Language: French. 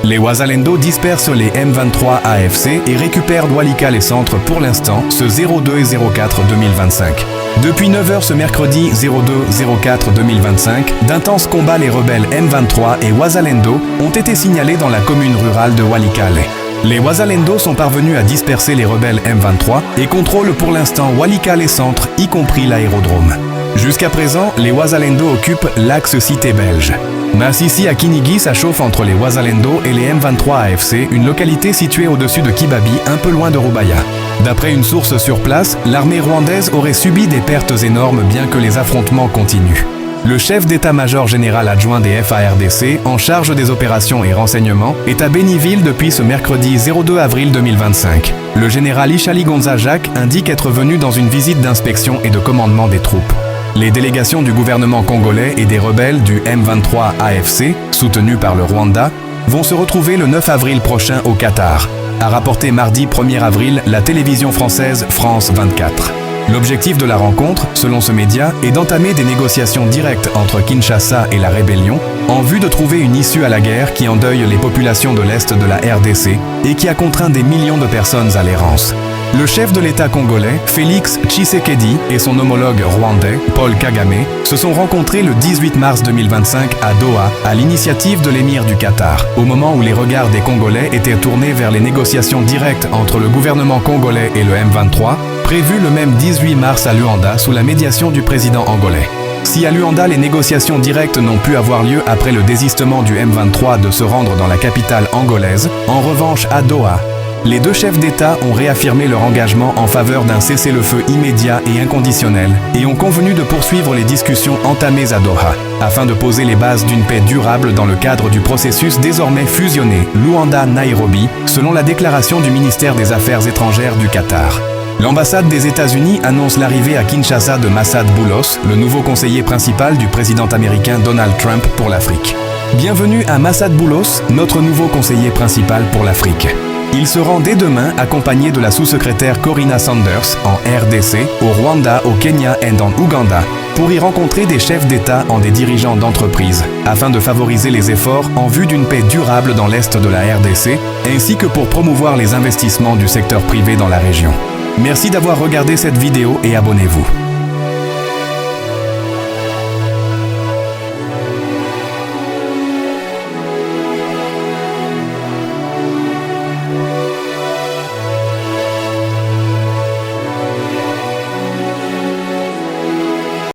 Les Ouazalendo dispersent les M23 AFC et récupèrent Walikale et Centre pour l'instant ce 02 et 04 2025. Depuis 9h ce mercredi 02-04 2025, d'intenses combats les rebelles M23 et Ouazalendo ont été signalés dans la commune rurale de Walikale. Les Ouazalendo sont parvenus à disperser les rebelles M23 et contrôlent pour l'instant Walikale et Centre, y compris l'aérodrome. Jusqu'à présent, les Ouazalendo occupent l'axe cité belge. Massissi à Kinigi, ça chauffe entre les Ouazalendo et les M23 AFC, une localité située au-dessus de Kibabi, un peu loin de Roubaïa. D'après une source sur place, l'armée rwandaise aurait subi des pertes énormes bien que les affrontements continuent. Le chef d'état-major général adjoint des FARDC, en charge des opérations et renseignements, est à Béniville depuis ce mercredi 02 avril 2025. Le général Ishali Gonza Jacques indique être venu dans une visite d'inspection et de commandement des troupes. Les délégations du gouvernement congolais et des rebelles du M23 AFC, soutenus par le Rwanda, vont se retrouver le 9 avril prochain au Qatar, a rapporté mardi 1er avril la télévision française France 24. L'objectif de la rencontre, selon ce média, est d'entamer des négociations directes entre Kinshasa et la rébellion en vue de trouver une issue à la guerre qui endeuille les populations de l'Est de la RDC et qui a contraint des millions de personnes à l'errance. Le chef de l'État congolais, Félix Tshisekedi, et son homologue rwandais, Paul Kagame, se sont rencontrés le 18 mars 2025 à Doha, à l'initiative de l'émir du Qatar, au moment où les regards des Congolais étaient tournés vers les négociations directes entre le gouvernement congolais et le M23, prévues le même 18 mars à Luanda sous la médiation du président angolais. Si à Luanda les négociations directes n'ont pu avoir lieu après le désistement du M23 de se rendre dans la capitale angolaise, en revanche à Doha, les deux chefs d'État ont réaffirmé leur engagement en faveur d'un cessez-le-feu immédiat et inconditionnel et ont convenu de poursuivre les discussions entamées à Doha, afin de poser les bases d'une paix durable dans le cadre du processus désormais fusionné Luanda-Nairobi, selon la déclaration du ministère des Affaires étrangères du Qatar. L'ambassade des États-Unis annonce l'arrivée à Kinshasa de Massad Boulos, le nouveau conseiller principal du président américain Donald Trump pour l'Afrique. Bienvenue à Massad Boulos, notre nouveau conseiller principal pour l'Afrique. Il se rend dès demain accompagné de la sous-secrétaire Corinna Sanders en RDC, au Rwanda, au Kenya et en Ouganda, pour y rencontrer des chefs d'État et des dirigeants d'entreprises, afin de favoriser les efforts en vue d'une paix durable dans l'Est de la RDC, ainsi que pour promouvoir les investissements du secteur privé dans la région. Merci d'avoir regardé cette vidéo et abonnez-vous.